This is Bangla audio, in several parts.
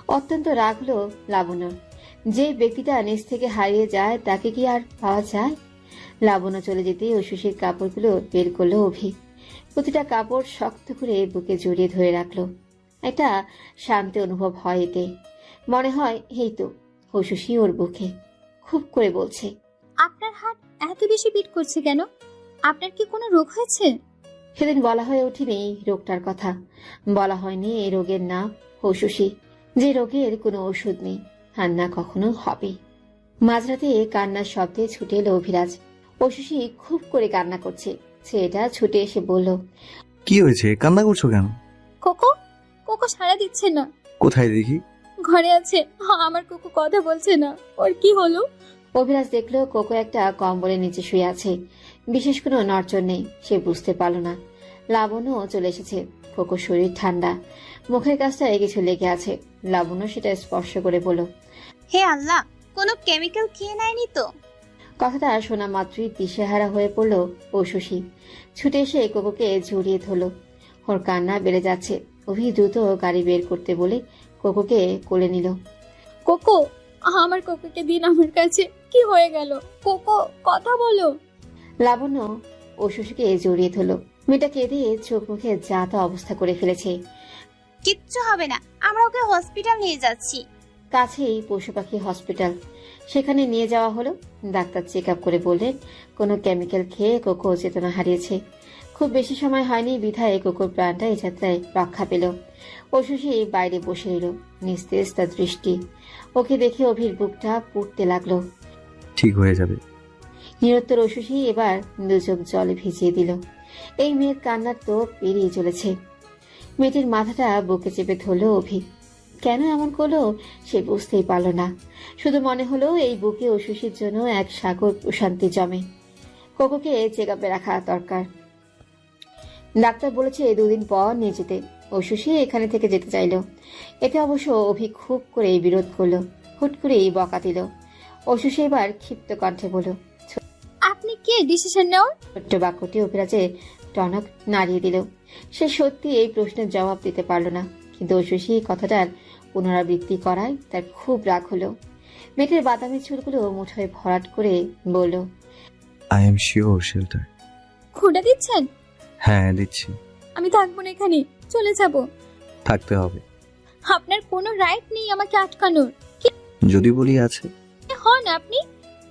অত্যন্ত রাগ হলো লাবণ্য। যে ব্যক্তিটা নিজ থেকে হারিয়ে যায় তাকে কি আর পাওয়া যায়? লাবণ্য চলে যেতে ঐশীর কাপড়গুলো বের করলো অভি। প্রতিটা কাপড় শক্ত করে বুকে জড়িয়ে ধরে রাখলো। একটা শান্তি অনুভব হয় এতে। মনে হয় এই তো ঐশী ওর বুকে খুব করে বলছে, আপনার হাত এত বেশি বিট করছে কেন? আপনার কি কোনো রোগ হয়েছে? সেদিন বলা হয়ে ওঠেনি রোগটার কথা, বলা হয়নি এই রোগের নাম ঐশী, যে রোগের কোনো ওষুধ নেই আর না কখনো হবে। মাঝরাতে কান্নার শব্দে ছুটে এলো অভিরাজ। ঐশী খুব করে কান্না করছে। ছেলেটা ছুটে এসে বলল, কি হয়েছে, কান্না করছো কেন? কোকো কোকো সাড়া দিচ্ছে না। কোথায় দেখি? ঘরে আছে। আমার কোকো কথা বলছে না। ওর কি হলো? অভিরাজ দেখলো কোকো একটা কম্বলের নিচে শুয়ে আছে। বিশেষ কোনো নড়চড় নেই। সে বুঝতে পারল না। লাবণ্য চলে এসেছে। কোকোর শরীর ঠান্ডা, মুখের কাছটা কিছু লেগে আছে। লাবণ্য সেটা স্পর্শ করে বলল, হে আল্লাহ, কোনো কেমিক্যাল খেয়ে নেয়নি তো? কথাটা শোনা মাত্রই দিশেহারা হয়ে পড়ল ঐশী। ছুটে এসে কোকোকে জড়িয়ে ধরল। ওর কান্না বেড়ে যাচ্ছে। অভি দ্রুত গাড়ি বের করতে বলে কোকোকে কোলে নিল। কোকো, আমার কোকোকে দিন আমার কাছে। কি হয়ে গেল? কোকো কথা বলো। লাবণ্য ঐশীকে জড়িয়ে ধরল। মেয়েটা কেঁদে চোখ মুখে যা তা অবস্থা করে ফেলেছে। কিচ্ছু হবে না, আমরা ওকে হসপিটাল নিয়ে যাচ্ছি। কাছেই পশু পাখি হসপিটাল, সেখানে নিয়ে যাওয়া হলো। ডাক্তার চেক আপ করে বললেন কোনো কেমিক্যাল খেয়ে কোকো চেতনা হারিয়েছে। খুব বেশি সময় হয়নি বিধায় কোকোর প্রাণটা এই যাত্রায় রক্ষা পেল। ঐশী বাইরে বসে রইল, নিস্তেজ তার দৃষ্টি। ওকে দেখে অভির বুকটা পুড়তে লাগলো। ঠিক হয়ে যাবে। নিরুত্তর ঐশী এবার দু চোখ জলে ভিজিয়ে দিল। এই মেয়ের কান্নার তো পেরিয়ে চলেছে। মেয়েটির মাথাটা বুকে চেপে ধরল অভি। কেন এমন করলো সে বুঝতেই পারল না। শুধু মনে হলো এই বুকে ঐশীর জন্য এক সাগর প্রশান্তি জমে। কোকোকে চেক আপে রাখা দরকার। ডাক্তার বলেছে 2 দিন পর নিয়ে যেতে। ঐশী এখানে থেকে যেতে চাইল। এতে অবশ্য অভি খুব করে বিরোধ করলো, হুট করেই বকা দিল। ঐশী এবার ক্ষিপ্ত কণ্ঠে বলল, আপনি কে ডিসিশন নেওয়ার? ছোট্ট বাক্যটি অভিরাজে টনক নাড়িয়ে দিল। সে সত্যি এই প্রশ্নের জবাব দিতে পারল না, কিন্তু ঐশী কথাটার পুনরাবৃত্তি করায় তার খুব রাগ হলো। মেয়েটির বাদামি চুলগুলো মুঠোয় ভরাট করে বলল, আই এম শিওর শেল্টার। খোঁড়া দিচ্ছেন? হ্যাঁ দিচ্ছি। আমি থাকবো না এখানে, চলে যাব। থাকতে হবে। আপনার কোনো রাইট নেই আমাকে আটকানোর। যদি বলি আছে। কে হন আপনি?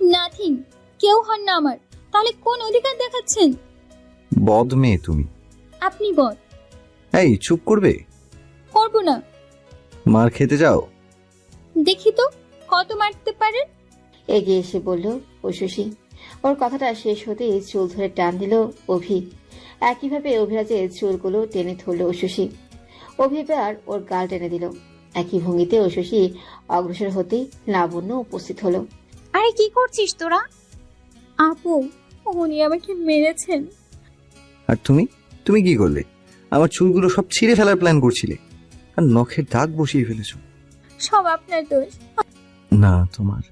নাথিং। কেউ হন না আমার। তাহলে কোন অধিকার দেখাচ্ছেন? বদ মেয়ে তুমি। আপনি বল। এই চুপ করবে? করবো না। মার খেতে যাও? দেখি তো কত মারতে পারেন। এগিয়ে এসে বলল ঐশী। ওর কথাটা শেষ হতেই চুল ধরে টান দিল অভি। একইভাবে অভিরাজের চুলগুলো টেনে ধরল ঐশী। অভি এবার ওর গাল টেনে দিল। একই ভঙ্গিতে ঐশী অগ্রসর হতেই লাবণ্য উপস্থিত হলো। আরে কি করছিস তোরা? আপু, উনি আমাকে মেরেছেন। আর তুমি তুমি কি করলে? আমার চুলগুলো সব ছিঁড়ে ফেলার প্ল্যান করছিলে, আর নখের দাগ বসিয়ে ফেলেছো। সব আপনার দোষ। না তোমার।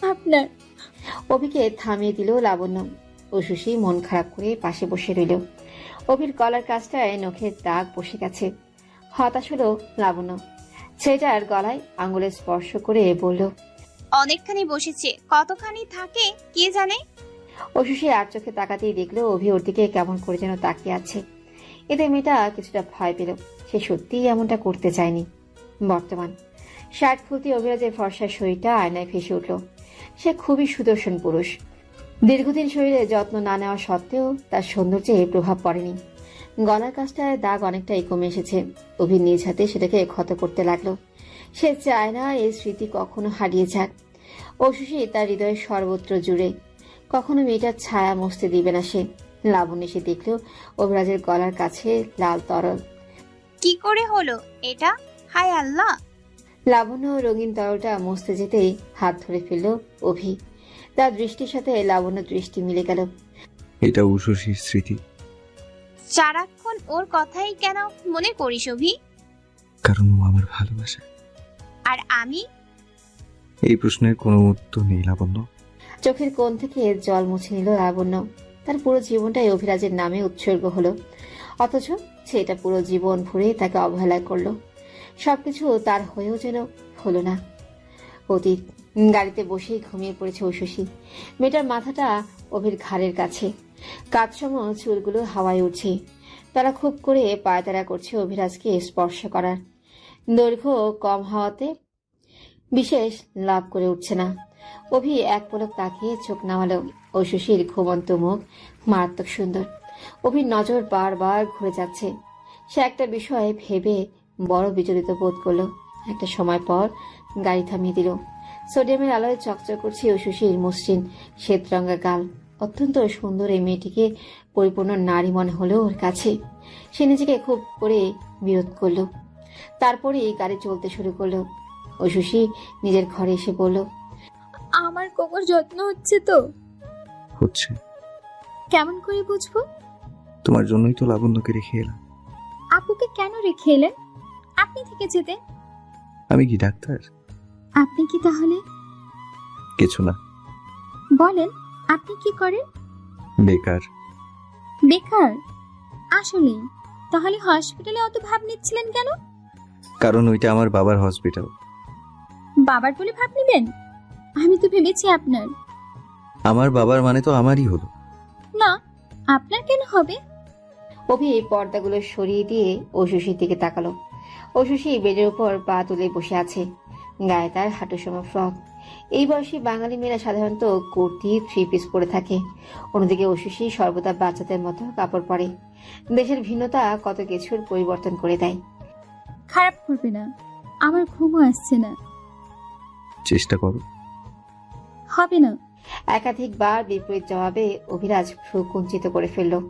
আপনার। অভিকে থামিয়ে দিল লাবণ্য। ঐশী মন খারাপ করে পাশে বসে রইল। অভির গলার কাছটায় নখের দাগ বসে গেছে। হতাশ হলো লাবণ্য। ছেলেটার গলায় আঙুলে স্পর্শ করে বলল, অনেকখানি বসেছে, কতখানি থাকে কে জানে। ঐশী আর চোখে তাকাতেই দেখলো অভি ওর দিকে কেমন করে যেন তাকিয়ে আছে। এতে মেয়েটা কিছুটা ভয় পেল। সে সত্যিই এমনটা করতে চায়নি। বর্তমান শার্ট খুলতে অভিরাজের ফর্সা শরীরটা আয়নায় ভেসে উঠল। সে খুবই সুদর্শন পুরুষ। দীর্ঘদিন শরীরে যত্ন না নেওয়া সত্ত্বেও তার সৌন্দর্যে প্রভাব পড়েনি। গলার কাছটায় দাগ অনেকটাই কমে এসেছে। অভির নিজ হাতে সেটাকে ক্ষত করতে লাগলো। সে চায় না এই স্মৃতি কখনো হারিয়ে যাক। ঐশী তার হৃদয়ের সর্বত্র জুড়ে। কখনো মেয়েটার ছায়া মুছতে দিবে না সে। লাবণ্য এসে দেখলো অভিরাজের গলার কাছে লাল তরল। কি করে হলো এটা? হায় আল্লাহ। লাবণ্য রঙিন তরলটা মুছতে যেতেই হাত ধরে ফেলল অভি। তার দৃষ্টির সাথে লাবণ্য দৃষ্টি মিলে গেল। এটা উষসীর স্মৃতি। সারাক্ষণ ওর কথাই কেন মনে করিস অভি? কারণ ও আমার ভালোবাসা। আর আমি? এই প্রশ্নের কোনো উত্তর নেই লাবণ্য। চোখের কোণ থেকে জল মুছে নিল লাবণ্য। তার পুরো জীবনটাই অভিরাজের নামে উৎসর্গ হলো, অথচ ছেলেটা পুরো জীবন ভরে তাকে অবহেলা করলো। সবকিছু তার হয়েও যেন হলো না। অতীত। গাড়িতে বসেই ঘুমিয়ে পড়েছে ঐশী। মেয়েটার মাথাটা অভির ঘাড়ের কাছে, কাঁধসম চুলগুলো হাওয়ায় উঠছে। তারা খুব করে পায়তারা করছে অভিরাজকে স্পর্শ করার। দৈর্ঘ্য কম হওয়াতে বিশেষ লাভ করে উঠছে না। অভি এক পলক তাকিয়ে চোখ নামালো। ঐশীর ঘুমন্ত মুখ মারাত্মক সুন্দর। অভির নজর বারবার ঘুরে যাচ্ছে। সে একটা বিষয়ে ভেবে বড় বিচলিত বোধ করলো। একটা সময় পর গাড়ি থামিয়ে দিল। সোডিয়ামের আলোয় চকচক করছে ঐশীর মসৃণ শ্বেতরঙা গাল। অত্যন্ত সুন্দর এই মেয়েটিকে পরিপূর্ণ নারী মনে হলো ওর কাছে। সে নিজেকে খুব করে বিরোধ করলো। তারপরেই গাড়ি চলতে শুরু করলো। ঐশী নিজের ঘরে এসে বলল, আমার কোকোর যত্ন হচ্ছে তো? হচ্ছে। কেমন করে বুঝবো? তোমার জন্যই তো লাবণ্যকে রেখে এলাম। আপুকে কেন রেখে এলেন? আপনি থেকে যেতে। আমি কি ডাক্তার? আপনি কি তাহলে? কিছু না। বলেন, আপনি কি করেন? বেকার। বেকার? আসলেই? তাহলে হসপিটালে অত ভাব নিচ্ছিলেন কেন? কারণ ওইটা আমার বাবার হসপিটাল। বাবার বলে ভাব নিবেন? আমি তো ভেবেছি আপনার। আমার বাবার মানে তো আমারই হলো। না, আপনার কেন হবে? অভি পর্দাগুলো সরিয়ে দিয়ে ঐশীর দিকে তাকালো। ঐশী বেডের উপর পা তুলে বসে আছে। গায়ে তার হাঁটুসম ফ্রক। এই বয়সী বাঙালি মেয়েরা সাধারণত কুর্তি, থ্রি পিস পরে থাকে। অন্যদিকে ঐশী সর্বদা বাচ্চাদের মতো কাপড় পরে। দেশের ভিন্নতা কত কিছুর পরিবর্তন করে দেয়। খারাপ করবে না, আমার ঘুমও আসছে না। চেষ্টা করো। হবে না। একাধিকবার বিপরীত জবাবে অভিরাজ ভ্রু কুঞ্চিত করে ফেলল।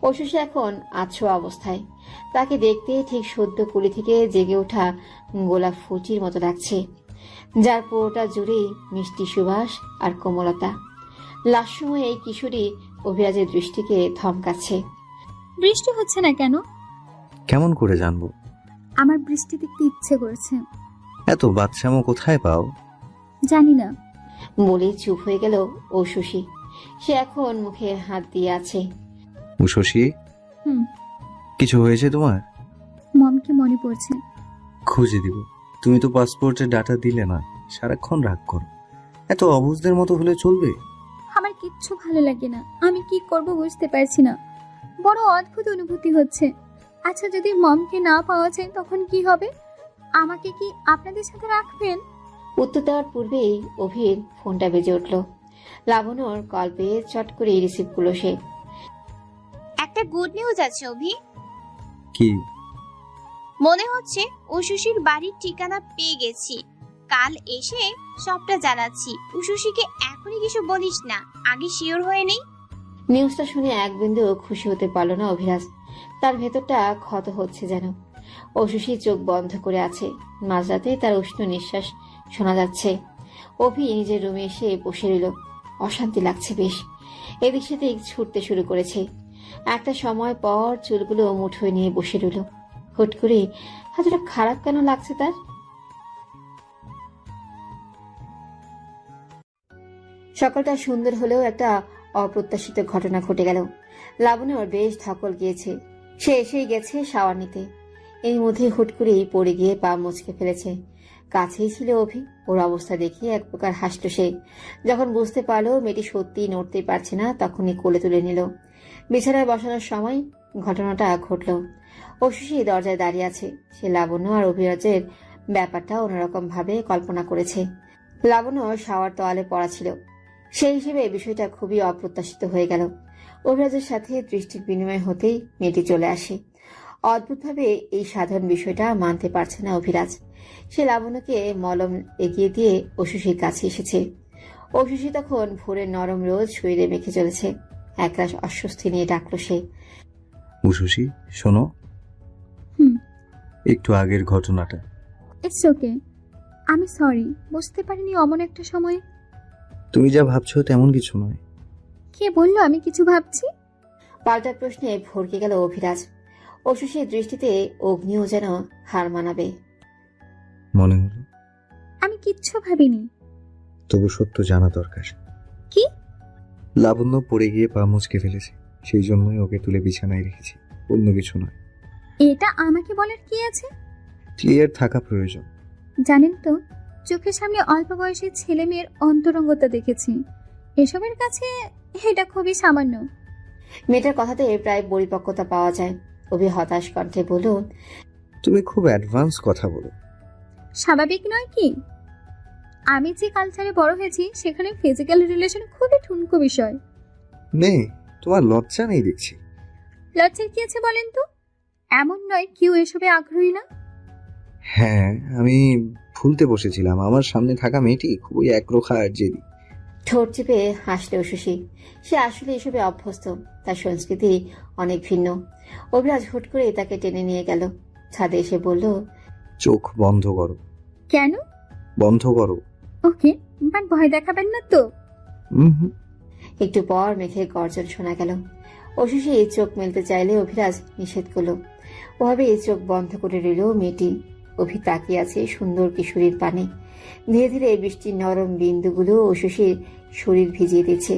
ঐশী এখন আছো অবস্থায়। তাকে দেখতে ঠিক সদ্য কুলি থেকে জেগে ওঠা গোলাপ ফুটির মতো লাগছে, যার পুরোটা জুড়েই মিষ্টি সুবাস আর কোমলতা। লাস্যময় এই কিশোরী অভিরাজের দৃষ্টিকে ধমকাচ্ছে। বৃষ্টি হচ্ছে না কেন? কেমন করে জানবো? আমার বৃষ্টি দেখতে ইচ্ছে করছে। এত বাচ্চামো কোথায় পাও? জানি না। বলে চুপ হয়ে গেল ঐশী। সে এখন মুখে হাত দিয়ে আছে। উশসী, হুম। কিছু হয়েছে তোমার? মমকে মনে পড়ছে। খুঁজে দিব। তুমি তো পাসপোর্টের ডাটা দিলে না, সারাক্ষণ রাগ করো। এত অবুঝদের মতো হলে চলবে? আমার কিচ্ছু ভালো লাগে না। আমি কি করব বুঝতে পারছি না। বড় অদ্ভুত অনুভূতি হচ্ছে। আচ্ছা, যদি মমকে না পাওয়া যায় তখন কি হবে? আমাকে কি আপনাদের সাথে রাখবেন? উত্তর দেওয়ার পূর্বেই অভির ফোনটা বেজে উঠল। লাবণ্যর কল পেয়ে চট করে রিসিভ করলো সে। একটা গুড নিউজ আছে অভি। কি? মনে হচ্ছে উশুশির বাড়ির ঠিকানা পেয়ে গেছি। কাল এসে সবটা জানাচ্ছি। উশুশিকে এখনই কিছু বলিস না, আগে শিওর হয়ে নেই। নিউজটা শুনে এক বিন্দুও খুশি হতে পারল না অভিরাজ। তার ভেতরটা ক্ষত হচ্ছে যেন। ঐশী চোখ বন্ধ করে আছে। মাঝরাতে তার উষ্ণ নিঃশ্বাস শোনা যাচ্ছে। অভি নিজের রুমে এসে বসে রইল। অশান্তি লাগছে বেশ। এদিক সেদিক ছুটতে শুরু করেছে। একটা সময় পর চুলগুলো মুঠোয় নিয়ে বসে রইল। হুট করে এতটা খারাপ কেন লাগছে তার? সকালটা সুন্দর হলেও একটা অপ্রত্যাশিত ঘটনা ঘটে গেল। লাবণ্যর বেশ ধকল গিয়েছে। সে এসেই গেছে শাওয়ার নিতে। এর মধ্যে হুট করেই পড়ে গিয়ে পা মুচকে ফেলেছে। কাছেই ছিল অভি। ওর অবস্থা দেখে এক প্রকার হাসল সে। যখন বুঝতে পারলো মেয়েটি সত্যিই নড়তেই পারছে না, তখনই কোলে তুলে নিল। বিছানায় বসানোর সময় ঘটনাটা ঘটল। ঐশী দরজায় দাঁড়িয়ে আছে। সে লাবণ্য আর অভিরাজের ব্যাপারটা অন্যরকম ভাবে কল্পনা করেছে। লাবণ্য শাওয়ার তোয়ালে পড়া ছিল। সেই হিসেবে বিষয়টা খুবই অপ্রত্যাশিত হয়ে গেল। অভিরাজের সাথে দৃষ্টির বিনিময় হতেই মেয়েটি চলে আসে। অদ্ভুতভাবে এই সাধারণ বিষয়টা মানতে পারছে না অভিরাজ। সে লাবণ্যকে মলম এগিয়ে দিয়ে ঐশীর কাছে এসেছে। ঐশী তখন ভোরের নরম রোদ শরীরে মেখে চলেছে। একরাশ অস্বস্তি নিয়ে ডাকলো সে। উশসী, শোনো। হুম। একটু আগের ঘটনাটা। It's okay. আমি সরি, বুঝতে পারিনি অমন একটা সময়। তুমি যা ভাবছো তেমন কিছু নয়। কে বললো আমি কিছু ভাবছি? পাল্টা প্রশ্নে ভরকে গেল অভিরাজ। ঐশীর দৃষ্টিতে অগ্নিও যেন হার মানাবে। মনে হলো আমি কিচ্ছু ভাবিনি। তবু সত্য জানা দরকার। কি? লাবণ্য পড়ে গিয়ে পা মুচকে ফেলেছে, সেই জন্যই ওকে তুলে বিছানায় রেখেছি, অন্য কিছু নয়। এটা আমাকে বলার কি আছে? ক্লিয়ার থাকা প্রয়োজন। জানেন তো, চোখের সামনে অল্প বয়সী ছেলে মেয়ের অন্তরঙ্গতা দেখেছি, এসবের কাছে এটা খুবই সামান্য। মেয়েটার কথাতে প্রায় পরিপক্কতা পাওয়া যায়। অভি হতাশ কণ্ঠে বলল, তুমি খুব অ্যাডভান্স কথা বলো। স্বাভাবিক নয় কি? আমি যে কালচারে বড় হয়েছি সেখানে ফিজিক্যাল রিলেশন খুবই ঠুনকো বিষয়। নেই, তোমার লজ্জা নেই দেখছি। লজ্জার কি আছে বলেন তো? এমন নয় কেউ এসবে আগ্রহী না। হ্যাঁ, আমি ভুলতে বসেছিলাম। আমার সামনে থাকা মেয়েটি খুবই একরোখা আর জেদি। ঠোঁট চেপে হাসলে শশী। সে আসলে এসবে অভ্যস্ত, তার সংস্কৃতি অনেক ভিন্ন। অভিরাজ হুট করে তাকে টেনে নিয়ে গেল। ছাদে এসে বলল, চোখ বন্ধ করো। কেন? বন্ধ করো। ওকে, বাট ভয় দেখাবেন না তো? হুম। একটু পর মেঘের গর্জন শোনা গেল। অশশী চোখ মেলতে চাইলে অভিরাজ নিষেধ করল। ওভাবে চোখ বন্ধ করে রইল মেয়েটি। অভি তাকিয়ে আছে সুন্দর কিশোরীর পানে। ধীরে ধীরে বৃষ্টির নরম বিন্দুগুলো অশশীর শরীর ভিজিয়ে দিচ্ছে।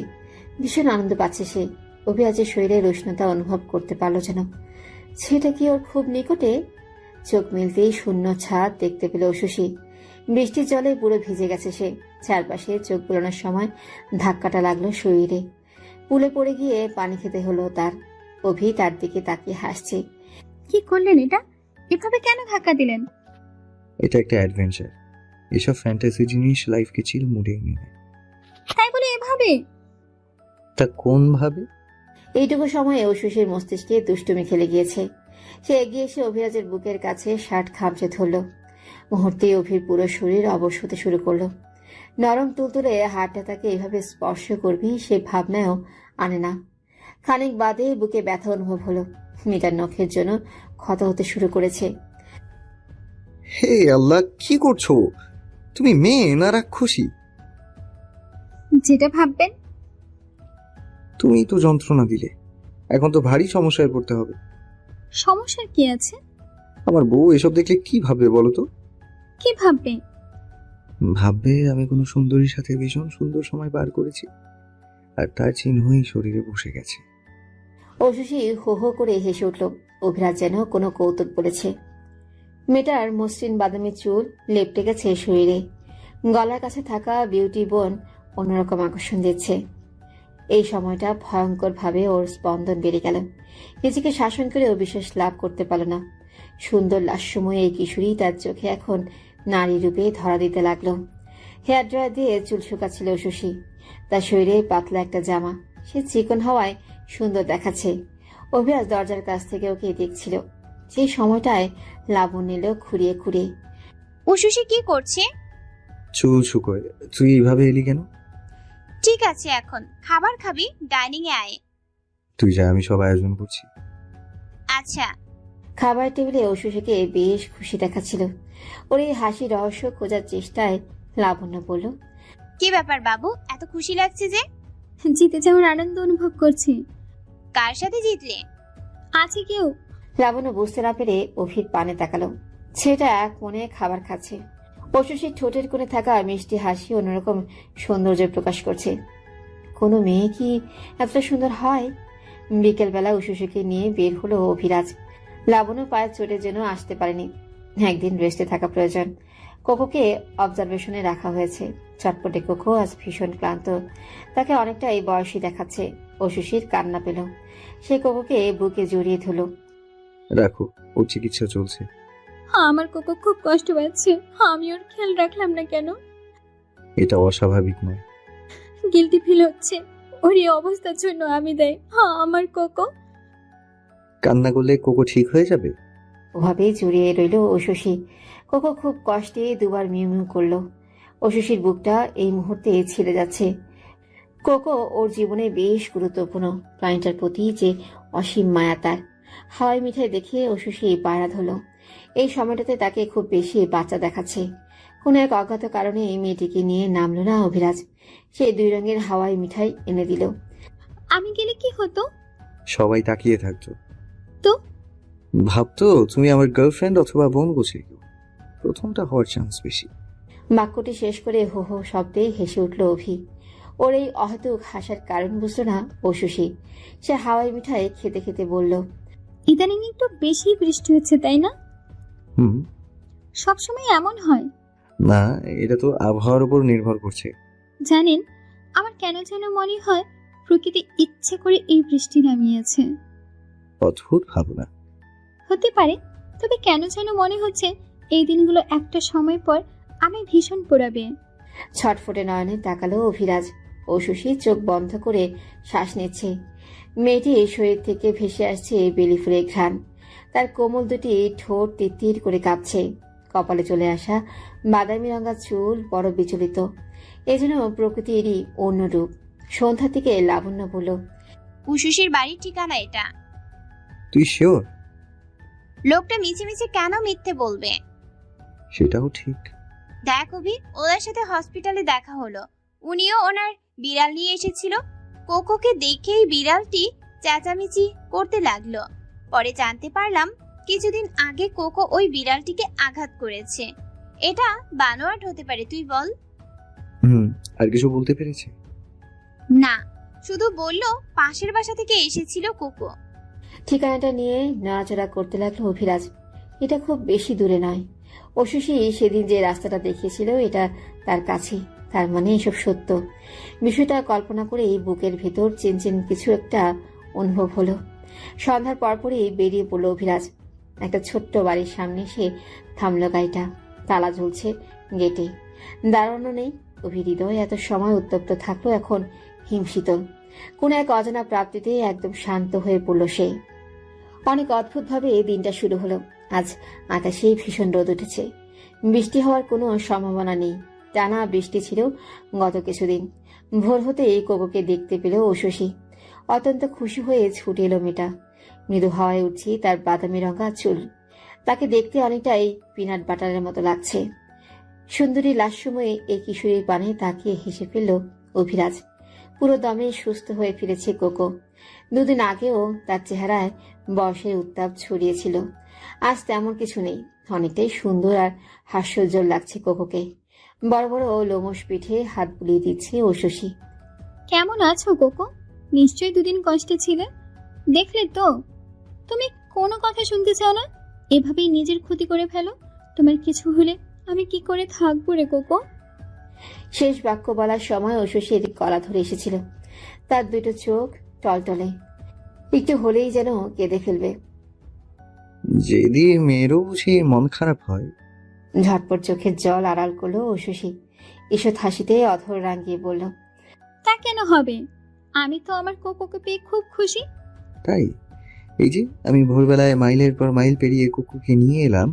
ভীষণ আনন্দ পাচ্ছে সে। অভিরাজের শরীরের উষ্ণতা অনুভব করতে পারল যেন। সেটা কি ওর খুব নিকটে? চোখ মেলতেই শূন্য ছাদ দেখতে পেল অশশী। বৃষ্টির জলে পুরো ভিজে গেছে সে। চারপাশে চোখ বুলানোর সময় ধাক্কাটা লাগলো শরীরে। পুলে পড়ে গিয়ে পানি খেতে হলো তার। অভি তার দিকে তাকিয়ে হাসছে। কি করলেন এটা? এভাবে কেন ধাক্কা দিলেন? এটা একটা অ্যাডভেঞ্চার। এসব ফ্যান্টাসি জিনিস লাইফকে চিল মুডে এনে দেয়। তাই বলে এভাবে? তা কোন ভাবে? এইটুকু সময়ে অশশীর মস্তিষ্কে দুষ্টুমি খেলে গিয়েছে। সে এগিয়ে এসে অভিরাজের বুকের কাছে শার্ট খামচে ধরল। মুহূর্তেই অভির পুরো শরীর অবশ হতে শুরু করলো। নরম তুলতুলে হাড়টা তাকে এভাবে স্পর্শ করবি সে ভাবনায়ও আনে না। খানিক বাদে বুকে ব্যথা অনুভব হলো। মেয়েটার নখের জন্য ক্ষত হতে শুরু করেছে। হে আল্লাহ, কি করছো? তুমি মেয়ে না রাক্ষসী? যেটা ভাববেন। তুমি তো যন্ত্রণা দিলে, এখন তো ভারী সমস্যায় পড়তে হবে। সমস্যার কি আছে? আমার বউ এসব দেখলে কি ভাববে বলো তো? কি ভাববে? ভাববে আমি কোনো সুন্দরীর সাথে ভীষণ সুন্দর সময় পার করেছি, আর তার চিহ্নই শরীরে বসে গেছে। অশশী হো হো করে হেসে উঠল। অভিরাজ যেন কোনো কৌতুক বলেছে। মেয়েটার মসৃণ বাদামি চুল লেপটে গেছে শরীরে। গলার কাছে থাকা বিউটি বোন অন্যরকম আকর্ষণ দিচ্ছে। এই সময়টা ভয়ঙ্কর ভাবে ওর স্পন্দন বেড়ে গেল। নিজেকে শাসন করে ও বিশ্বাস লাভ করতে পারল না। সুন্দর লাস্যময় এই কিশোরী তার চোখে এখন নারী রূপে ধরা দিতে লাগলো। হেয়ার ড্রায়ার দিয়ে চুল শুকাচ্ছিল শশী। তার শরীরে পাতলা একটা জামা, সে চিকন হওয়ায় সুন্দর দেখাচ্ছে। অভিরাজ দরজার কাছ থেকে ওকে দেখছিল। সেই সময়টায় লাবণ্য এলো খুঁড়িয়ে খুঁড়িয়ে। উশুশি কি করছে? চুল শুকোয়। তুই এইভাবে এলি কেন? ঠিক আছে, এখন খাবার খাবি? ডাইনিং এ আয়। তুই যা, আমি সব আয়োজন করছি। আচ্ছা। খাবার টেবিলে অশুশীকে বেশ খুশি দেখাচ্ছিল। ওর এই হাসি রহস্য খোঁজার চেষ্টায় লাবণ্য বলল, কি ব্যাপার বাবু, এত খুশি লাগছে যে? জিতে যাওয়ার আনন্দ অনুভব করছি। কার সাথে জিতলে? আছে কেউ? লাবণ্য বুঝতে না পেরে অভির পানে তাকালো। ছেলেটা এক মনে খাবার খাচ্ছে। অশুশীর ঠোঁটের কোণে থাকা মিষ্টি হাসি অন্যরকম সৌন্দর্য প্রকাশ করছে। কোনো মেয়ে কি এতটা সুন্দর হয়? বিকেলবেলা উশুশীকে নিয়ে বের হলো অভিরাজ। লাবণ্য পায়ের চোটে যেন আসতে পারেনি। একদিন রেস্টে থাকা প্রয়োজন। কোকোকে অবজারভেশনে রাখা হয়েছে। চটপটে কোকো আজ ভীষণ ক্লান্ত। তাকে অনেকটাই বয়সী দেখাচ্ছে। অশুশীর কান্না পেল। সে কোকোকে বুকে জড়িয়ে ধরল। রাখো, ওর চিকিৎসা চলছে। আমার কোকো খুব কষ্ট পাচ্ছে, আমি ওর খেয়াল রাখলাম না কেন? এটা অস্বাভাবিক নয়। গিল্টি ফিল হচ্ছে, ওর এই অবস্থার জন্য আমি দেয়। আমার কোকো। কান্না করলে কোকো ঠিক হয়ে যাবে। ওভাবেই জড়িয়ে রইল অশুশী। কোকো খুব কষ্টে দুবার মিউ মিউ করলো। অশুশীর বুকটা এই মুহূর্তে ছিঁড়ে যাচ্ছে। কোকো ওর জীবনে বেশ গুরুত্বপূর্ণ। প্রাণীটার প্রতি যে অসীম মায়া তার। হাওয়াই মিঠাই দেখে অশুশী পায়রা ধরল। এই সময়টাতে তাকে খুব বেশি বাচ্চা দেখাচ্ছে। কোনো এক অজ্ঞাত কারণে এই মেয়েটিকে নিয়ে নামলো না অভিরাজ। সে 2 রঙের হাওয়াই মিঠাই এনে দিল। আমি গেলে কি হতো? সবাই তাকিয়ে থাকতো। তো? ভাবতো তুমি আমার গার্লফ্রেন্ড অথবা বোন গোছে কেউ। প্রথমটা হওয়ার চান্স বেশি। বাক্যটি শেষ করে হো হো শব্দে হেসে উঠল অভি। ওর এই অহেতুক হাসার কারণ বুঝল না অশুশী। সে হাওয়াই মিঠাই খেতে খেতে বলল, ইদানিং একটু বেশি বৃষ্টি হচ্ছে, তাই না? সবসময় এমন হয়? না, এটা তো আবহাওয়ার উপর নির্ভর করছে। জানেন, আমার কেন যেন মনে হয় প্রকৃতি ইচ্ছে করে এই বৃষ্টি নামিয়েছে। অদ্ভুত ভাবনা। হতে পারে, তবে কেন যেন মনে হচ্ছে এই দিনগুলো একটা সময় পর আমি ভীষণ পোড়াবে। ছটফটে নয়নে তাকালো অভিরাজ। ঐশী চোখ বন্ধ করে শ্বাস নিচ্ছে। মেয়েটির শরীর থেকে ভেসে আসছে বেলি ফুলের ঘ্রাণ। তার কোমল দুটি ঠোঁট তিত্তির করে কাঁপছে। কপালে চলে আসা বাদামি রঙা চুল বড় বিচলিত। এজন্য প্রকৃতিরই অন্য রূপ। সন্ধ্যা থেকে লাবণ্য বলল, উশুশির বাড়ির ঠিকানা এটা। তুই শিওর? লোকটা মিছে মিছে কেন মিথ্যে বলবে? সেটাও ঠিক। দেখ অভি, ওনার সাথে হসপিটালে দেখা হলো। উনিও ওনার বিড়াল নিয়ে এসেছিল। কোকোকে দেখেই বিড়ালটি চেঁচামেচি করতে লাগলো। পরে জানতে পারলাম কিছুদিন আগে কোকো ওই বিড়ালটিকে আঘাত করেছে। এটা বানোয়াট হতে পারে, তুই বল। আর কিছু বলতে পেরেছে? না, শুধু বলল পাশের বাসা থেকে এসেছিল কোকো। ঠিকানাটা নিয়ে নাড়াচাড়া করতে লাগলো অভিরাজ। এটা খুব বেশি দূরে নয়। ঐশী সেদিন যে রাস্তাটা দেখিয়েছিল এটা তার কাছে। তার মানে এসব সত্য। বিষয়টা কল্পনা করেই বুকের ভেতর চিনচিন কিছু একটা অনুভব হলো। সন্ধ্যার পরপরই বেরিয়ে পড়ল অভিরাজ। একটা ছোট্ট বাড়ির সামনে এসে থামলো গাড়িটা। তালা ঝুলছে গেটে। দাঁড়ানো নেই। অভি হৃদয় এত সময় উত্তপ্ত থাকলো এখন হিমশীতল। কোন এক অজানা প্রাপ্তিতে একদম শান্ত হয়ে পড়ল সে। অনেক অদ্ভুতভাবে এই দিনটা শুরু হলো। আজ আকাশে ভীষণ রোদ উঠেছে। বৃষ্টি হওয়ার কোনো সম্ভাবনা নেই। টানা বৃষ্টি ছিল গত কিছুদিন। ভোর হতে কোকোকে দেখতে পেল ঐশী। অত্যন্ত খুশি হয়ে ছুটে এলো মেয়েটা। মৃদু হাওয়ায় উঠছে তার বাদামি রঙা চুল। তাকে দেখতে অনেকটাই পিনাট বাটারের মতো লাগছে। সুন্দরী লাস্যময়ী এই কিশোরীর পানে তাকিয়ে হেসে ফেলল অভিরাজ। পুরো দমে সুস্থ হয়ে ফিরেছে কোকো। দুদিন আগেও তার চেহারায় বয়সের উত্তাপ ছড়িয়েছিল। আজ তেমন কিছু নেই। অনেকটাই সুন্দর আর হাস্যোজ্জ্বল লাগছে কোকোকে। বড় বড় লোমশ পিঠে হাত বুলিয়ে দিচ্ছে ঐশী। কেমন আছো কোকো? নিশ্চয়ই দুদিন কষ্টে ছিলে। দেখলে তো, তুমি কোনো কথা শুনতে চাও না। এভাবেই নিজের ক্ষতি করে ফেলো। তোমার কিছু হলে আমি কি করে থাকবো রে কোকো? শেষ বাক্য বলার সময় ঐশীর গলা ধরে এসেছিল। তার দুটো চোখ টলটলে। একটু হলেই যেন কেঁদে ফেলবে। যদি মেয়েরও বুঝি মন খারাপ হয়। ঝটপট চোখের জল আড়াল করলো ঐশী। ঈষৎ হাসিতে অধর রাঙিয়ে বলল, তা কেন হবে? আমি তো আমার কোকোকে পেয়ে খুব খুশি। তাই? এই যে আমি ভোরবেলায় মাইলের পর মাইল পেরিয়ে কুকুরকে নিয়ে এলাম,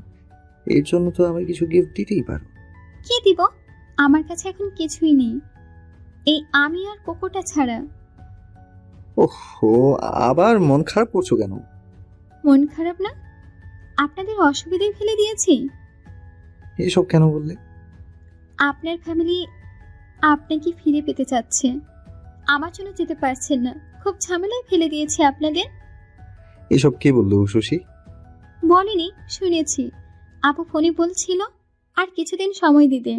এর জন্য তো আমি কিছু গিফট দিতেই পারো। কি দিব? আমার কাছে এখন কিছুই নেই, এই আমি আর কোকোটা ছাড়া। ওহো, আবার মন খারাপ করছো কেন? মন খারাপ না, আপনাদের অসুবিধায় ফেলে দিয়েছি। এসব কেন বললে? আপনার ফ্যামিলি আপনাকে ফিরে পেতে চাচ্ছে। আমার জন্য যেতে পারছেন না, খুব ঝামেলায় ফেলে দিয়েছি আপনাদের। এসব কে বললো শশী? বলেনি, শুনেছি। আপু ফোনে বলছিল আর কিছুদিন সময় দিতে।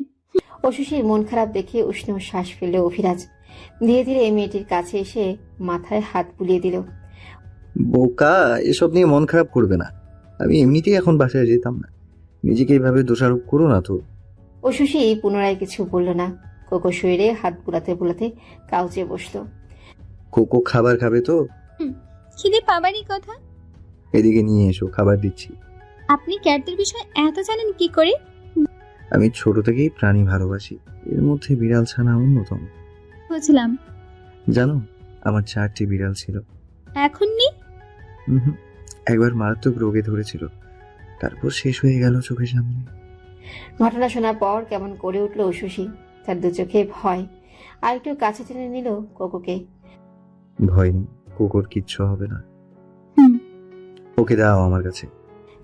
ঐশীর মন খারাপ দেখে উষ্ণ শ্বাস ফেলল অভিরাজ। ধীরে ধীরে মেয়েটির কাছে এসে মাথায় হাত বুলিয়ে দিল। বোকা, এসব নিয়ে মন খারাপ করবে না। আমি এমনিতেই এখন বাসায় যেতাম না। নিজেকে এইভাবে দোষারোপ করো না তো। ঐশী পুনরায় কিছু বলল না। কোকো শরীরে হাত বুলাতে বুলাতে কাউচে বসলো। কোকো খাবার খাবে তো? খিদে পাবারই কথা। এদিকে নিয়ে এসো, খাবার দিচ্ছি। আপনি ক্যাটদের বিষয়ে এত জানেন কি করে? আমি ছোট থেকেই প্রাণী ভালোবাসি, এর মধ্যে বিড়াল ছানা অন্যতম। বুঝলাম। জানো, আমার 4টি বিড়াল ছিল। এখন নেই? একবার মারাত্মক রোগে ধরেছিল, তারপর শেষ হয়ে গেল চোখের সামনে। ঘটনা শোনার পর কেমন করে উঠল ঐশী। তার দু চোখে ভয়। আর একটু কাছে টেনে নিল কোকোকে। ভয় নেই, কুকুর কিচ্ছু হবে না। ওকে দাও আমার কাছে।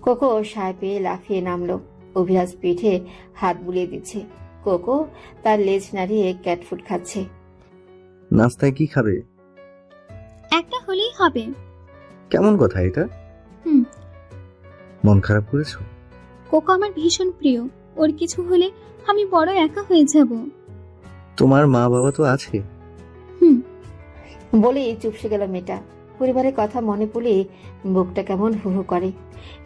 কোকো সায় পেয়ে লাফিয়ে নামলো। অভিরাজ পিঠে হাত বুলিয়ে দিচ্ছে। কোকো তার লেজ নাড়িয়ে ক্যাটফুড খাচ্ছে। নাস্তায় কি খাবে? একটা হলেই হবে। কেমন কথা এটা? মন খারাপ করেছো? কোকো আমার ভীষণ প্রিয়, ওর কিছু হলে আমি বড় একা হয়ে যাব। তোমার মা বাবা তো আছে। বলেই চুপসে গেল মেয়েটা। পরিবারের কথা মনে পড়লে বুকটা কেমন হু হু করে।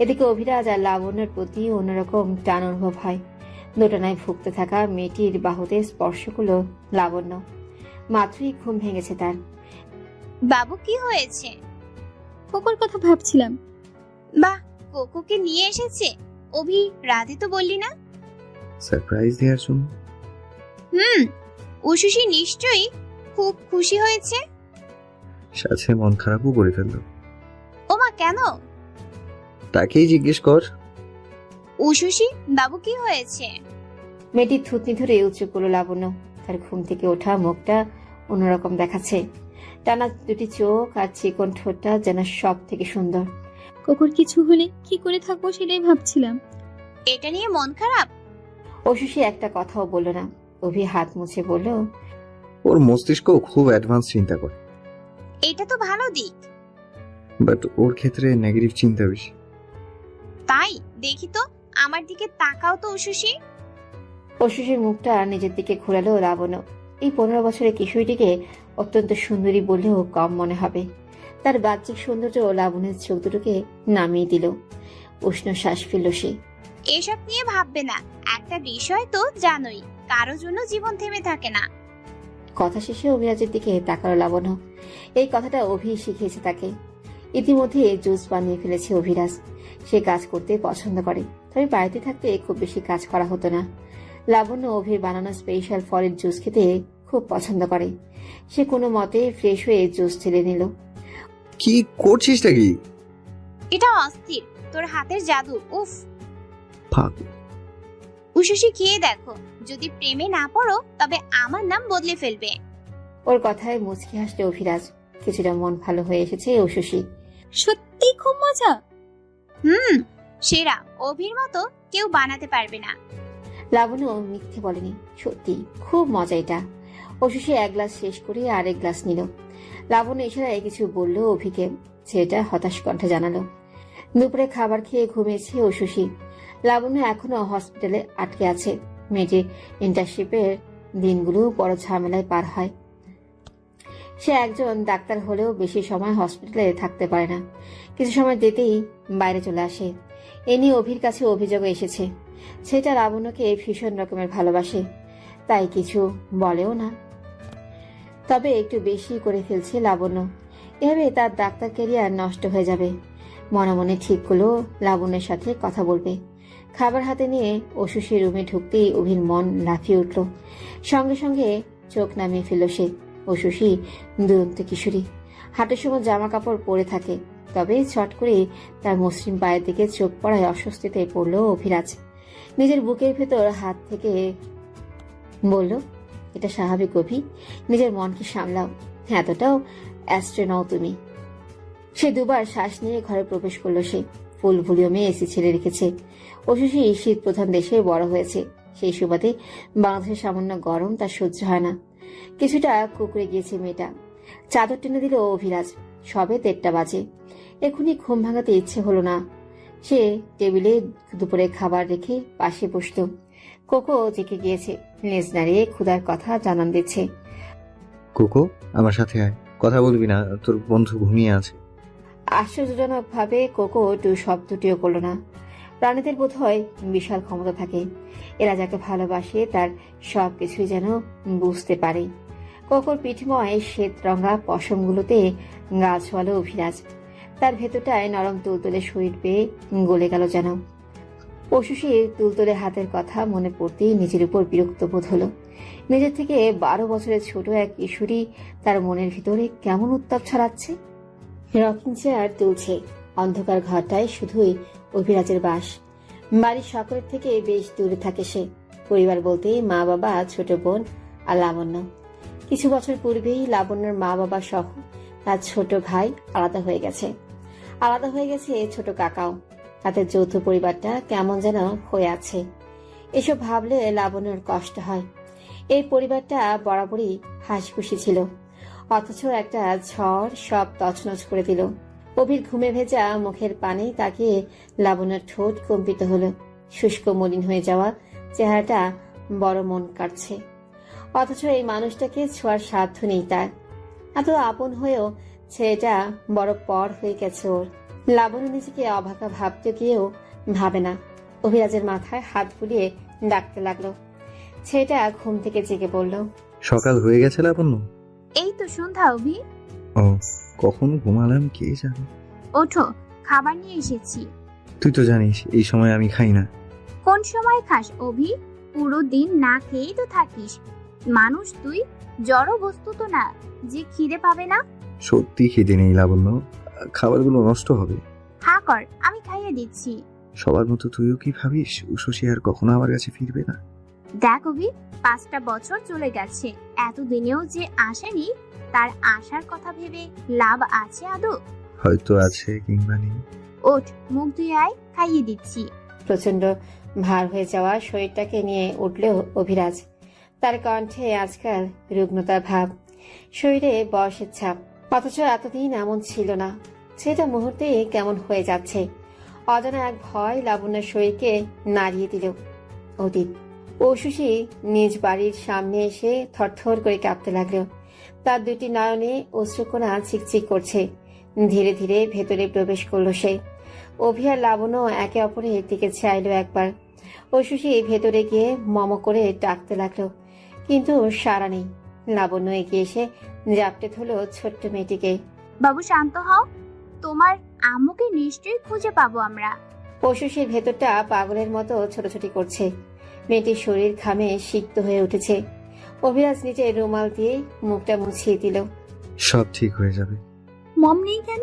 এদিকে অভিরাজ আর লাবণ্যের প্রতি অন্যরকম টান অনুভব হয়। দোটানায় ভুগতে থাকা মেয়েটির বাহুতে স্পর্শ করল লাবণ্য। মাত্রই ঘুম ভেঙেছে তার। বাবু কি হয়েছে? কোকোর কথা ভাবছিলাম। বাহ, কোকোকে নিয়ে এসেছে। অভি, রাতে তো বললি না। সারপ্রাইজ দেওয়ার জন্য। উশুশি নিশ্চয়ই খুব খুশি হয়েছে। সাথে মন খারাপও করে ফেললো। ওমা, কেন? তাকেই জিজ্ঞেস কর। উশুশি, বাবু কি হয়েছে? মেয়েটির থুতনি ধরে উঁচু করলো লাবণ্য। তার ঘুম থেকে ওঠা মুখটা অন্যরকম দেখাচ্ছে। টানা দুটি চোখ আর চিকন ঠোঁটটা যেন সব থেকে সুন্দর। কোকোর কিছু হলে কি করে থাকবো সেটাই ভাবছিলাম। এটা নিয়ে মন খারাপ? অশুষি একটা কথাও বলল না। অভি হাত মুছে বলল, ওর মস্তিষ্ক খুব অ্যাডভান্স চিন্তা করে, এটা তো ভালো দিক। বাট ওর ক্ষেত্রে নেগেটিভ চিন্তা বেশি। তাই দেখি তো, আমার দিকে তাকাও তো উশুশি। অশুষির মুখটা নিজের দিকে ঘোরালো লাবণ্য। এই 15 বছরের কিশোরীটিকে অত্যন্ত সুন্দরী বললেও কম মনে হবে। তার বাহ্যিক সৌন্দর্য লাবণ্যের চোখ দুটোকে নামিয়ে দিল। উষ্ণ শ্বাস ফেলল সে। এসব নিয়ে ভাববে না, একটা বিষয় তো জানোই, কারো জন্য জীবন থেমে থাকে না। কথা শেষে অভিরাজের দিকে তাকালো লাবণ্য। এই কথাটা অভি শিখিয়েছে তাকে। ইতিমধ্যে জুস বানিয়ে ফেলেছে অভিরাজ। সে কাজ করতে পছন্দ করে, তবে বাড়িতে থাকতে খুব বেশি কাজ করা হতো না। লাবণ্য অভির বানানো স্পেশাল ফলের জুস খেতে খুব পছন্দ করে। সে কোনো মতে ফ্রেশ হয়ে জুস ঢেলে নিল। কি করছিসটা কি? এটা অস্থির, তোর হাতের জাদু। উফ, ফাক। উশুশি খেয়ে দেখো, যদি প্রেমে না পড়ো তবে আমার নাম বদলে ফেলবে। ওর কথায় মুচকি হাসলে অভিরাজ। কিছুটা মন ভালো হয়ে এসেছে অশুষি। সত্যি খুব মজা। সেরা, অভির মতো কেউ বানাতে পারবে না। লাবণ্য মিথ্যে বলেনি, সত্যি খুব মজা এটা। অশুষি এক গ্লাস শেষ করে আরেক গ্লাস নিল। লাবণ্য ইশারায় কিছু বলল অভিকে। ছেলেটা হতাশ কণ্ঠে জানালো। দুপুরে খাবার খেয়ে ঘুমিয়েছে অশুষি। লাবণ্য এখনো হসপিটালে আটকে আছে। মেয়েটির ইন্টার্নশিপের দিনগুলো বড় ঝামেলায় পার হয়। সে একজন ডাক্তার হলেও বেশি সময় হসপিটালে থাকতে পারে না। কিছু সময় যেতেই বাইরে চলে আসে। এ নিয়ে অভির কাছে অভিযোগ এসেছে। সেটা লাবণ্যকে ভীষণ রকমের ভালোবাসে, তাই কিছু বলেও না। তবে একটু বেশি করে ফেলছে লাবণ্য। এভাবে তার ডাক্তার ক্যারিয়ার নষ্ট হয়ে যাবে। মনে মনে ঠিক করলো লাবণ্যের সাথে কথা বলবে। খাবার হাতে নিয়ে অশুষি রুমে ঢুকতেই অভির মন লাফিয়ে উঠল। সঙ্গে সঙ্গে চোখ নামিয়ে ফেলল সে। অশুষি দুরন্ত কিশোরী, হাঁটুর সময় জামা কাপড় পরে থাকে। তবে ছট করে তার মসৃণ পায়ের দিকে চোখ পড়ায় অস্বস্তিতে পড়ল অভিরাজ। নিজের বুকের ভেতর হাত থেকে বলল, এটা স্বাভাবিক অভি, নিজের মনকে সামলাও, এতটাও অ্যাস্ট্রে নও তুমি। সে দুবার শ্বাস নিয়ে ঘরে প্রবেশ করলো সে। ফুল ভলিউমে এসি ছেড়ে রেখেছে। অশুষি শীত প্রধান দেশে বড় হয়েছে, সেই সুবাদে বাংলাদেশের সামান্য গরম তার সহ্য হয় না। কিছুটা কুকুরে গিয়েছে মেয়েটা। চাদর টেনে দিল অভিরাজ। সবে 1:30 বাজে। এখনই ঘুম ভাঙাতে ইচ্ছে হলো না। সে টেবিলে দুপুরে খাবার রেখে পাশে বসল। কোকো জেগে গিয়েছে, লেজ নাড়িয়ে ক্ষুধার কথা জানান দিচ্ছে। কোকো, আমার সাথে আয়, কথা বলবি না, তোর বন্ধু ঘুমিয়ে আছে। আশ্চর্যজনক ভাবে কোকো টু শব্দটিও করল না। প্রাণীদের বোধ হয় বিশাল ক্ষমতা থাকে। এরা যাকে ভালোবাসে তার সবকিছুই যেন বুঝতে পারে। কোকোর পিঠময় শ্বেত রঙা পশমগুলোতে গা ছোয়ালো অভিরাজ। তার ভেতরটায় নরম তুলতুলে শরীর পেয়ে গলে গেল যেন। অশুষির তুলতুলে হাতের কথা মনে পড়তেই নিজের উপর বিরক্ত বোধ হলো। নিজের থেকে 12 বছরের ছোট এক কিশোরী তার মনের ভিতরে কেমন উত্তাপ ছড়াচ্ছে। রকিং চেয়ার তুলছে। অন্ধকার ঘরটায় শুধুই অভিরাজের বাস। বাড়ির সকলের থেকে বেশ দূরে থাকে সে। পরিবার বলতে মা বাবা, ছোট বোন আর লাবণ্য। কিছু বছর পূর্বেই লাবণ্যর মা বাবা সহ তার ছোট ভাই আলাদা হয়ে গেছে। আলাদা হয়ে গেছে ছোট কাকাও। তাদের যৌথ পরিবারটা কেমন যেন হয়ে আছে। এসব ভাবলে লাবণ্যর কষ্ট হয়। এই পরিবারটা বরাবরই হাসিখুশি ছিল, অথচ একটা ঝড় সব তছনছ করে দিল। অভির ঘুমে ভেজা মুখের পানে তাকিয়ে লাবণ্যর ঠোঁট কম্পিত হলো। শুষ্ক মলিন হয়ে যাওয়া চেহারাটা বড় মন কাটছে। অথচ এই মানুষটাকে ছোঁয়ার সাধ্য নেই তার। এত আপন হয়েও ছেলেটা বড় পর হয়ে গেছে ওর। লাবণ্য নিজেকে অভাগা ভাবতে গিয়েও ভাবে না। অভিরাজের মাথায় হাত বুলিয়ে ডাকতে লাগলো। ছেলেটা ঘুম থেকে জেগে বলল, সকাল হয়ে গেছে লাবণ্য? এই তো সন্ধ্যা অভি। ও, কখন ঘুমালাম কে জানে। ওঠো, খাবার নিয়ে এসেছি। তুই তো জানিস এই সময় আমি খাই না। কোন সময় খাস অভি? পুরো দিন না খেয়েই তো থাকিস। মানুষ তুই, জড় বস্তু তো না যে খিদে পাবে না। সত্যি খিদে নেই লাবণ্য, খাবারগুলো নষ্ট হবে। হা কর, আমি খাইয়ে দিচ্ছি। সবার মতো তুইও কি ভাবিস উষসী আর কখনো আমার কাছে ফিরবে না? দেখ অভি, 5টা বছর চলে গেছে, এতদিনেও যে আসেনি, তার আসার কথা ভেবে লাভ আছে আদৌ? হয়তো আছে কিংবা নেই। ওঠ, মুখ ধুয়ে আয়, খাইয়ে দিচ্ছি। প্রচন্ড ভার হয়ে যাওয়া শরীরটাকে নিয়ে উঠলেও অভিরাজ। তার কণ্ঠে আজকাল রুগ্নতার ভাব, শরীরে বয়সের ছাপ। অথচ এতদিন এমন ছিল না। সেটা মুহূর্তেই কেমন হয়ে যাচ্ছে। অজানা এক ভয় লাবণ্যের শরীরকে নাড়িয়ে দিল। অতীত ঔষুষী নিজ বাড়ির সামনে এসে থরথর করে কাঁপতে লাগলো। তার দুটি নয়নে অশ্রুকণা চিকচিক করছে। ধীরে ধীরে ভেতরে প্রবেশ করলো সে। অভি আর লাবণ্য একে অপরের দিকে চাইলো একবার। ঔষুষী ভেতরে গিয়ে মম করে ডাকতে লাগলো, কিন্তু সাড়া নেই। লাবণ্য এগিয়ে এসে জাপটে ধরলো ছোট্ট মেয়েটিকে। বাবু শান্ত হও, তোমার আম্মুকে নিশ্চয়ই খুঁজে পাবো আমরা। ঔষুষীর ভেতরটা পাগলের মতো ছোটাছুটি করছে। মেয়েটির শরীর ঘামে সিক্ত হয়ে উঠেছে। অভিরাজ নিজের রুমাল দিয়ে মুখটা মুছিয়ে দিল। সব ঠিক হয়ে যাবে। মম নেই কেন?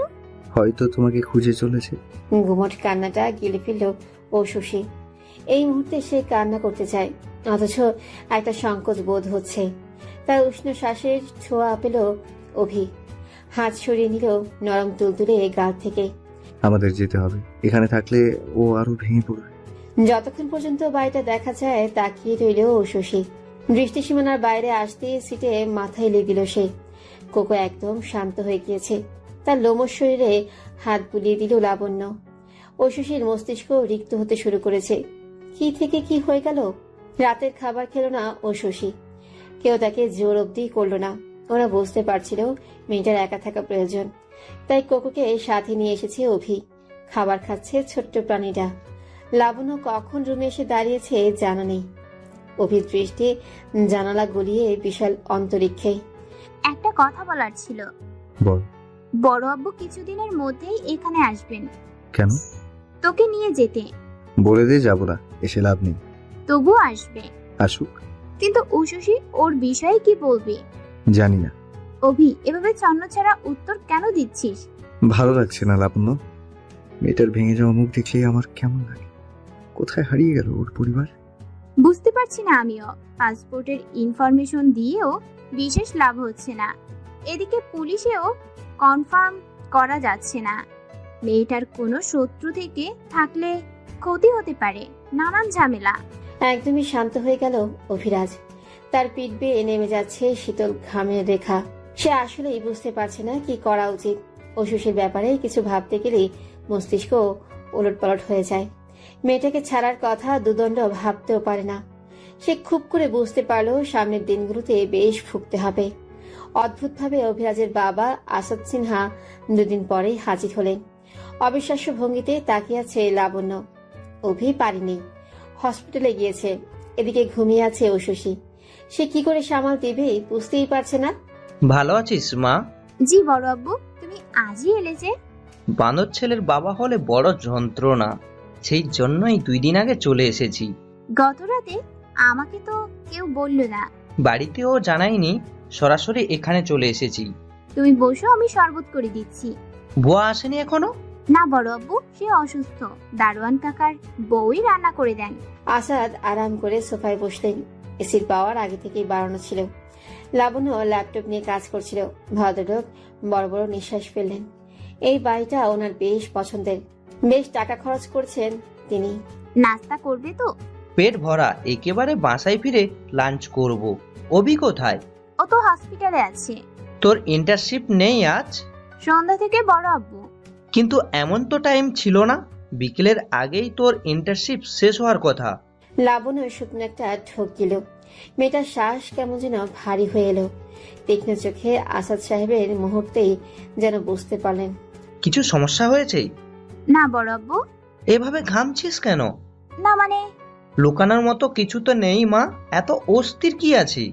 হয়তো তোমাকে খুঁজে চলেছে। গুমট কান্নাটা গিলে ফেলল ঔষুষী। এই মুহূর্তে সে কান্না করতে চায়, অথচ একটা সংকোচ বোধ হচ্ছে। তার উষ্ণ শ্বাসের ছোঁয়া পেল অভি। হাত সরিয়ে নিল নরম তুলতুলে গাল থেকে। আমাদের যেতে হবে, এখানে থাকলে ও আরো ভেঙে পড়বে। যতক্ষণ পর্যন্ত বাড়িটা দেখা যায় তাকিয়ে রইল ঔষুষী। দৃষ্টিসীমানার বাইরে আসতে সিটে মাথা এলিয়ে দিল সে। কোকো একদম শান্ত হয়ে গিয়েছে। তার লোমশ শরীরে হাত বুলিয়ে দিল লাবণ্য। ঔষুষীর মস্তিষ্ক রিক্ত হতে শুরু করেছে। কি থেকে কি হয়ে গেল? রাতের খাবার খেলো না ঔষুষী। কেউ তাকে জোর অব্দি করলো না। ওরা বুঝতে পারছিল মেয়েটার একা থাকা প্রয়োজন, তাই কোকোকে সাথে নিয়ে এসেছে অভি। খাবার খাচ্ছে ছোট্ট প্রাণীটা। লাবণ্য কখন রুমে এসে দাঁড়িয়েছে জানা নেই। অভির দৃষ্টি জানালা গলিয়ে বিশাল অন্তরিক্ষে। একটা কথা বলার ছিল। বল। বড় আব্বু কিছুদিনের মধ্যেই এখানে আসবেন। কেন? তোকে নিয়ে যেতে। বলে দে যাব না, এসে লাভ নেই। তবু আসবে। আসুক। কিন্তু উষসী ওর বিষয়ে কি বলবি? জানি না। অভি, এভাবে ছন্ন ছাড়া উত্তর কেন দিচ্ছিস? ভালো লাগছে না লাবণ্য। মেয়েটার ভেঙে যাওয়া মুখ দেখলেই আমার কেমন লাগে। কোথায় হারিয়ে গেল ওর পরিবার? বুঝতে পারছি না আমিও। পাসপোর্টের ইনফরমেশন দিয়েও বিশেষ লাভ হচ্ছে না। এদিকে পুলিশেও কনফার্ম করা যাচ্ছে না। মেয়েটার কোনো শত্রু থেকে থাকলে ক্ষতি হতে পারে, নানান ঝামেলা। একদমই শান্ত হয়ে গেল অভিরাজ। তার পিঠ বেয়ে নেমে যাচ্ছে শীতল ঘামের রেখা। সে আসলেই বুঝতে পারছে না কি করা উচিত। ঔষুষের ব্যাপারে কিছু ভাবতে গেলেই মস্তিষ্ক ওলটপালট হয়ে যায়। মেয়েটাকে ছাড়ার কথা দুদণ্ড ভাবতেও পারে না। সে খুব করে বুঝতে পারল সামনের দিনগুলোতে বেশ ভুগতে হবে। অদ্ভুতভাবে অভিরাজের বাবা আসাদ সিনহা 2 দিন পরেই হাজির হলেন। অবিশ্বাস্য ভঙ্গিতে তাকিয়ে আছে লাবণ্য। অভি পারেনি, হসপিটালে গিয়েছে। এদিকে ঘুমিয়ে আছে ঔষুষী। সে কি করে সামাল দেবে বুঝতেই পারছে না। ভালো আছিস মা? জি বড় আব্বু, তুমি আজই এলে যে? বানর ছেলের বাবা হলে বড় যন্ত্রণা, সেই জন্যই 2 দিন আগে চলে এসেছি। গত রাতে আমাকে তো কেউ বলল না। বাড়িতেও জানাইনি, সরাসরি এখানে চলে এসেছি। তুমি বসো, আমি শরবত করে দিচ্ছি। বুয়া আসেনি এখনো? না বড় আব্বু, সে অসুস্থ। দারোয়ান কাকার বউই রান্না করে দেন। আসাদ আরাম করে সোফায় বসলেন। এসির পাওয়ার আগে থেকেই বাড়ানো ছিল। লাবণ্য ল্যাপটপ নিয়ে কাজ করছিল। ভদ্রলোক বড় বড় নিঃশ্বাস ফেললেন। এই বাড়িটা ওনার বেশ পছন্দের। বেশ টাকা খরচ করছেন তিনি। নাস্তা করবে তো? পেট ভরা, একেবারে বাসায় ফিরে লাঞ্চ করব। অভি কোথায়? ও তো হসপিটালে আছে। তোর ইন্টার্নশিপ নেই আজ? সন্ধ্যা থেকে বড় আব্বু। কিন্তু এমন তো টাইম ছিল না, বিকেলের আগেই তোর ইন্টার্নশিপ শেষ হওয়ার কথা। লাবণ্য শুকনো একটা ঢোক দিল। মেয়েটার শ্বাস কেমন যেন ভারী হয়ে এলো। তীক্ষ্ণ চোখে আসাদ সাহেবের মুহূর্তেই যেন বুঝতে পারলেন কিছু সমস্যা হয়েছে? না বড় আব্বু। এভাবে ঘামছিস কেন? না মানে লুকানোর মতো কিছু তো নেই মা, এত অস্থির কি আছে?